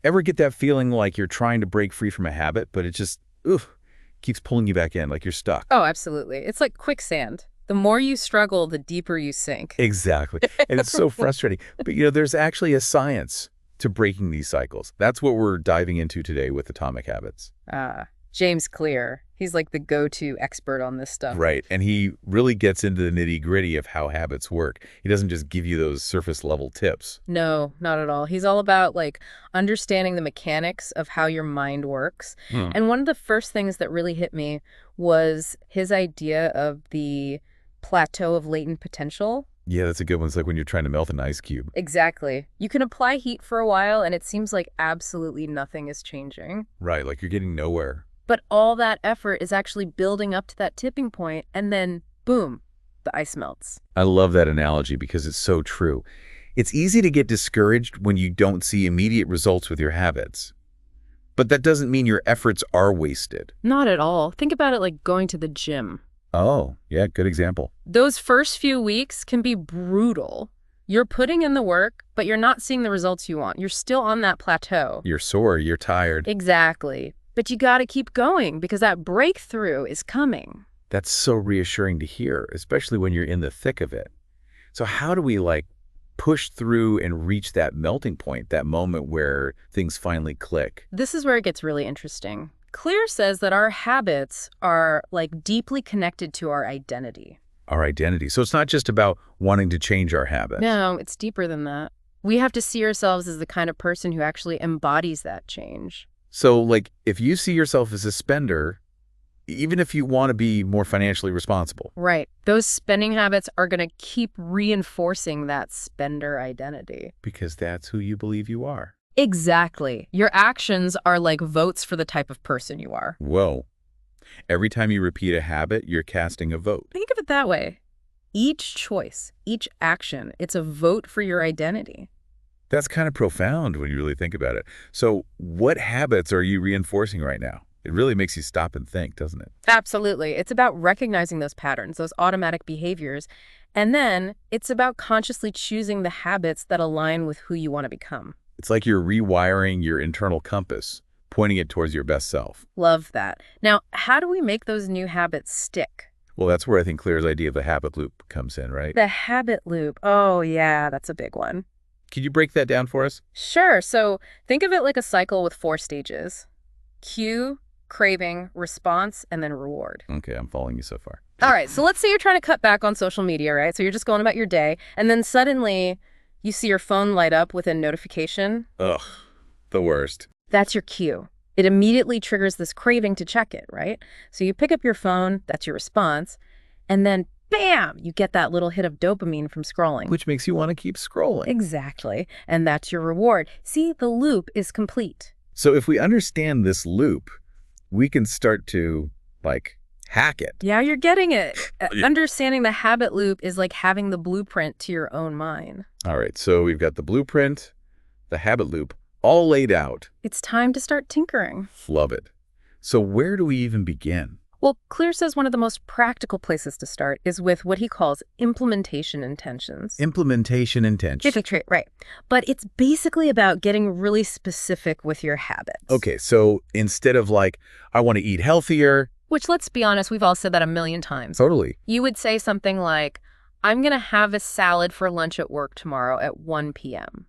Ever get that feeling like you're trying to break free from a habit, but it just, keeps pulling you back in, like you're stuck? Oh, absolutely. It's like quicksand. The more you struggle, the deeper you sink. Exactly. And it's so frustrating. But, there's actually a science to breaking these cycles. That's what we're diving into today with Atomic Habits. James Clear. He's like the go-to expert on this stuff. Right. And he really gets into the nitty-gritty of how habits work. He doesn't just give you those surface-level tips. No, not at all. He's all about understanding the mechanics of how your mind works. And one of the first things that really hit me was his idea of the plateau of latent potential. Yeah, that's a good one. It's like when you're trying to melt an ice cube. Exactly. You can apply heat for a while, and it seems like absolutely nothing is changing. Right, like you're getting nowhere. But all that effort is actually building up to that tipping point, and then, boom, the ice melts. I love that analogy because it's so true. It's easy to get discouraged when you don't see immediate results with your habits. But that doesn't mean your efforts are wasted. Not at all. Think about it like going to the gym. Oh, yeah, good example. Those first few weeks can be brutal. You're putting in the work, but you're not seeing the results you want. You're still on that plateau. You're sore, you're tired. Exactly. But you got to keep going because that breakthrough is coming. That's so reassuring to hear, especially when you're in the thick of it. So how do we push through and reach that melting point, that moment where things finally click? This is where it gets really interesting. Clear says that our habits are deeply connected to our identity. Our identity. So it's not just about wanting to change our habits. No, it's deeper than that. We have to see ourselves as the kind of person who actually embodies that change. So, if you see yourself as a spender, even if you want to be more financially responsible. Right. Those spending habits are going to keep reinforcing that spender identity. Because that's who you believe you are. Exactly. Your actions are like votes for the type of person you are. Whoa. Every time you repeat a habit, you're casting a vote. Think of it that way. Each choice, each action, it's a vote for your identity. That's kind of profound when you really think about it. So what habits are you reinforcing right now? It really makes you stop and think, doesn't it? Absolutely. It's about recognizing those patterns, those automatic behaviors. And then it's about consciously choosing the habits that align with who you want to become. It's like you're rewiring your internal compass, pointing it towards your best self. Love that. Now, how do we make those new habits stick? Well, that's where I think Claire's idea of the habit loop comes in, right? The habit loop. Oh, yeah, that's a big one. Can you break that down for us? Sure. So think of it like a cycle with 4 stages. Cue, craving, response, and then reward. Okay, I'm following you so far. All right, so let's say you're trying to cut back on social media, right? So you're just going about your day, and then suddenly you see your phone light up with a notification. Ugh, the worst. That's your cue. It immediately triggers this craving to check it, right? So you pick up your phone, that's your response, and then bam, you get that little hit of dopamine from scrolling. Which makes you want to keep scrolling. Exactly. And that's your reward. See, the loop is complete. So if we understand this loop, we can start to, hack it. Yeah, you're getting it. Understanding the habit loop is like having the blueprint to your own mind. All right, so we've got the blueprint, the habit loop, all laid out. It's time to start tinkering. Love it. So where do we even begin? Well, Clear says one of the most practical places to start is with what he calls implementation intentions. Implementation intentions. Right. But it's basically about getting really specific with your habits. Okay, so instead of I want to eat healthier. Which, let's be honest, we've all said that a million times. Totally. You would say something like, I'm going to have a salad for lunch at work tomorrow at 1 p.m.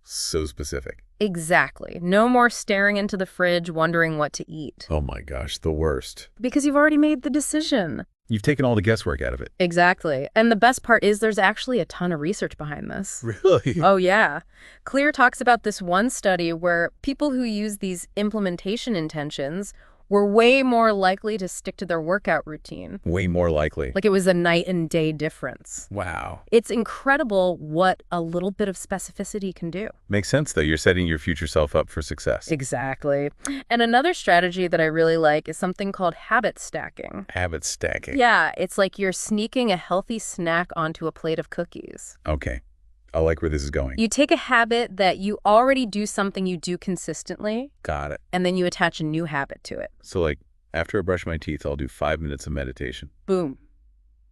So specific. Exactly. No more staring into the fridge wondering what to eat. Oh my gosh, the worst. Because you've already made the decision. You've taken all the guesswork out of it. Exactly. And the best part is there's actually a ton of research behind this. Really? Oh, yeah. Clear talks about this one study where people who use these implementation intentions were way more likely to stick to their workout routine. Way more likely. Like it was a night and day difference. Wow. It's incredible what a little bit of specificity can do. Makes sense, though. You're setting your future self up for success. Exactly. And another strategy that I really like is something called habit stacking. Habit stacking. Yeah, it's like you're sneaking a healthy snack onto a plate of cookies. Okay. I like where this is going. You take a habit that you already do something you do consistently. Got it. And then you attach a new habit to it. So after I brush my teeth, I'll do 5 minutes of meditation. Boom.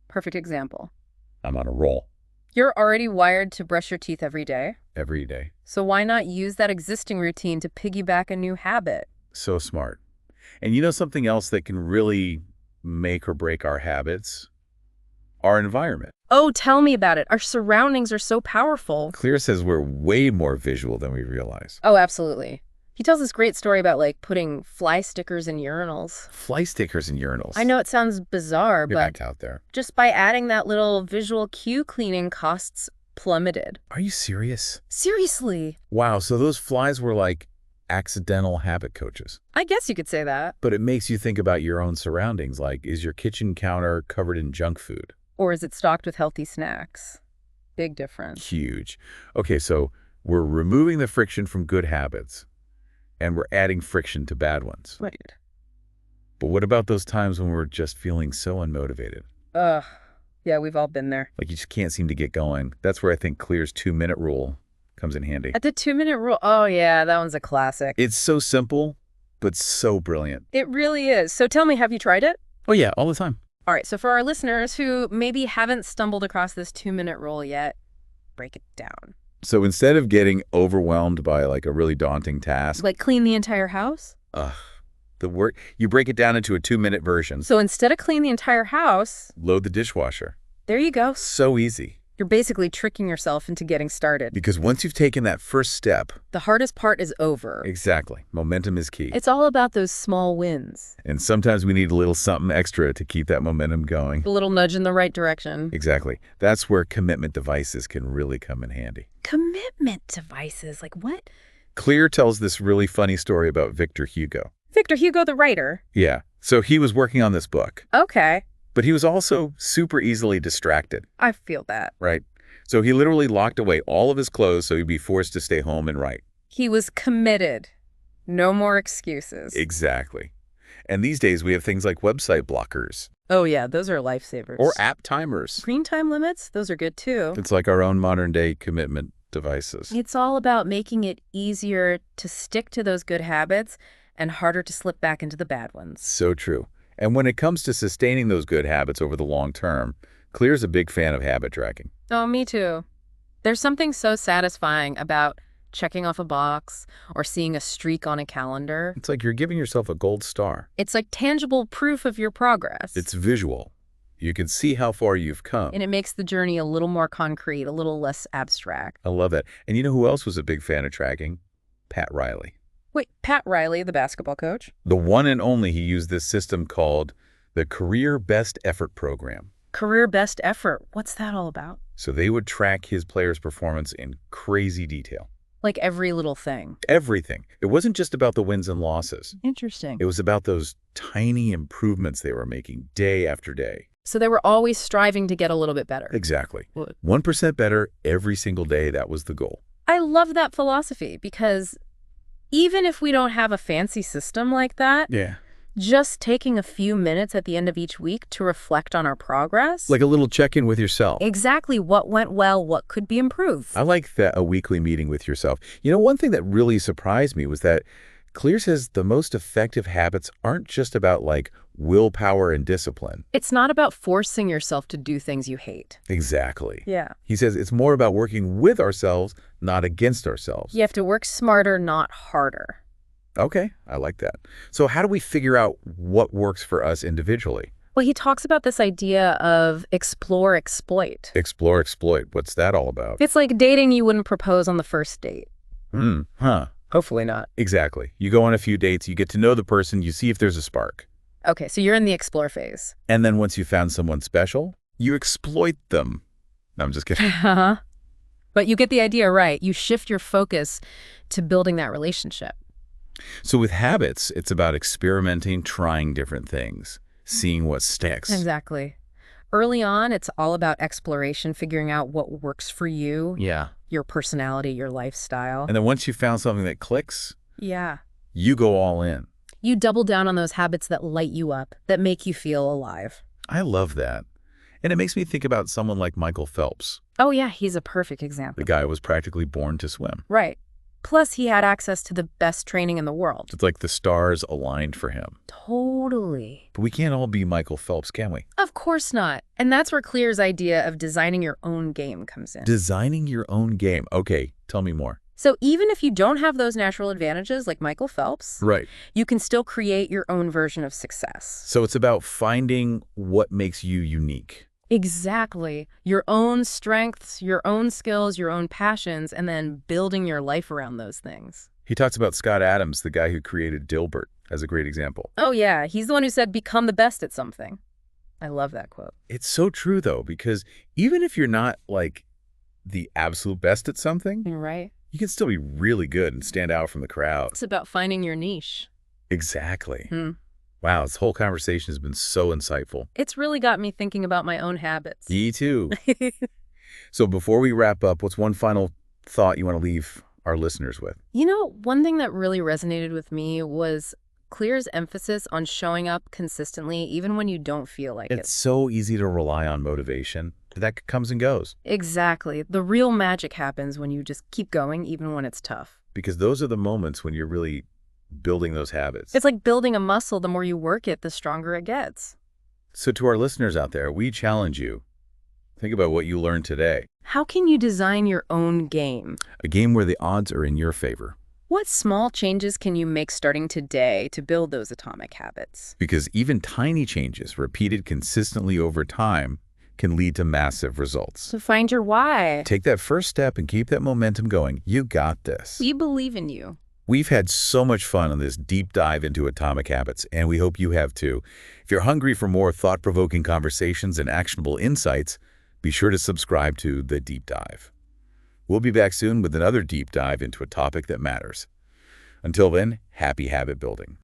Perfect example. I'm on a roll. You're already wired to brush your teeth every day. every day. So why not use that existing routine to piggyback a new habit? So smart. And you know something else that can really make or break our habits? Our environment. Oh, tell me about it. Our surroundings are so powerful. Clear says we're way more visual than we realize. Oh, absolutely. He tells this great story about, like, putting fly stickers in urinals. Fly stickers in urinals. I know it sounds bizarre, Get but back out there. just by adding that little visual cue, cleaning costs plummeted. Are you serious? Seriously. Wow, so those flies were like accidental habit coaches. I guess you could say that. But it makes you think about your own surroundings, like is your kitchen counter covered in junk food? Or is it stocked with healthy snacks? Big difference. Huge. Okay, so we're removing the friction from good habits, and we're adding friction to bad ones. Right. But what about those times when we're just feeling so unmotivated? Ugh. Yeah, we've all been there. Like you just can't seem to get going. That's where I think Clear's 2-minute rule comes in handy. At the 2-minute rule. Oh, yeah, that one's a classic. It's so simple, but so brilliant. It really is. So tell me, have you tried it? Oh yeah, all the time. All right, so for our listeners who maybe haven't stumbled across this 2-minute rule yet, break it down. So instead of getting overwhelmed by like a really daunting task, Like clean the entire house? the work, you break it down into a 2-minute version. So instead of clean the entire house, Load the dishwasher. there you go. So easy. You're basically tricking yourself into getting started. Because once you've taken that first step, The hardest part is over. exactly, momentum is key. It's all about those small wins. And sometimes we need a little something extra to keep that momentum going. A little nudge in the right direction. Exactly. That's where commitment devices can really come in handy. Commitment devices, like what? Clear tells this really funny story about Victor Hugo. Victor Hugo, the writer. Yeah. So he was working on this book, Okay, but he was also super easily distracted, I feel that. right? So he literally locked away all of his clothes so he'd be forced to stay home and write. He was committed. No more excuses. Exactly. And these days we have things like website blockers Oh yeah, those are lifesavers. or app timers. Screen time limits, those are good too. It's like our own modern day commitment devices. It's all about making it easier to stick to those good habits and harder to slip back into the bad ones. So true. And when it comes to sustaining those good habits over the long term, Clear's a big fan of habit tracking. Oh, me too. There's something so satisfying about checking off a box or seeing a streak on a calendar. It's like you're giving yourself a gold star. It's like tangible proof of your progress. It's visual. You can see how far you've come. And it makes the journey a little more concrete, a little less abstract. I love that. And you know who else was a big fan of tracking? Pat Riley. Wait, Pat Riley, the basketball coach? The one and only he used this system called the Career Best Effort Program. Career best effort. What's that all about? So they would track his players' performance in crazy detail. Like every little thing. Everything. It wasn't just about the wins and losses. Interesting. It was about those tiny improvements they were making day after day. So they were always striving to get a little bit better. Exactly. Well, 1% better every single day, that was the goal. I love that philosophy because even if we don't have a fancy system like that, Yeah. just taking a few minutes at the end of each week to reflect on our progress. Like a little check-in with yourself. Exactly what went well, what could be improved. I like that, a weekly meeting with yourself. You know, one thing that really surprised me was that Clear says the most effective habits aren't just about like willpower and discipline. It's not about forcing yourself to do things you hate. Exactly. Yeah. He says it's more about working with ourselves, not against ourselves. You have to work smarter, not harder. Okay, I like that. So how do we figure out what works for us individually? Well, he talks about this idea of explore, exploit. Explore, exploit. What's that all about? It's like dating you wouldn't propose on the first date. Huh. Hopefully not. Exactly. You go on a few dates, you get to know the person, you see if there's a spark. Okay, so you're in the explore phase. And then once you found someone special, you exploit them. No, I'm just kidding. Uh-huh. But you get the idea, right? You shift your focus to building that relationship. So with habits, it's about experimenting, trying different things, seeing what sticks. Exactly. Early on, it's all about exploration, figuring out what works for you, Yeah. your personality, your lifestyle. And then once you found something that clicks, Yeah. you go all in. You double down on those habits that light you up, that make you feel alive. I love that. And it makes me think about someone like Michael Phelps. Oh, yeah, he's a perfect example. The guy was practically born to swim. Right. Plus, he had access to the best training in the world. It's like the stars aligned for him. Totally. But we can't all be Michael Phelps, can we? Of course not. And that's where Clear's idea of designing your own game comes in. Designing your own game. Okay, tell me more. So even if you don't have those natural advantages like Michael Phelps, Right. you can still create your own version of success. So it's about finding what makes you unique. Exactly. Your own strengths, your own skills, your own passions, and then building your life around those things. He talks about Scott Adams, the guy who created Dilbert, as a great example. Oh yeah, he's the one who said, become the best at something. I love that quote. It's so true, though, because even if you're not, like, the absolute best at something, Right? you can still be really good and stand out from the crowd. It's about finding your niche. Exactly. Hmm. Wow, this whole conversation has been so insightful. It's really got me thinking about my own habits. Me too. So before we wrap up, what's one final thought you want to leave our listeners with? You know, one thing that really resonated with me was Clear's emphasis on showing up consistently even when you don't feel like It's it. so easy to rely on motivation. That comes and goes. Exactly. The real magic happens when you just keep going even when it's tough. Because those are the moments when you're really building those habits. It's like building a muscle. The more you work it, the stronger it gets. So to our listeners out there, we challenge you. Think about what you learned today. How can you design your own game? A game where the odds are in your favor. What small changes can you make starting today to build those atomic habits? Because even tiny changes repeated consistently over time can lead to massive results. So find your why. Take that first step and keep that momentum going. You got this. We believe in you. We've had so much fun on this deep dive into atomic habits, and we hope you have too. If you're hungry for more thought-provoking conversations and actionable insights, be sure to subscribe to The Deep Dive. We'll be back soon with another deep dive into a topic that matters. Until then, happy habit building.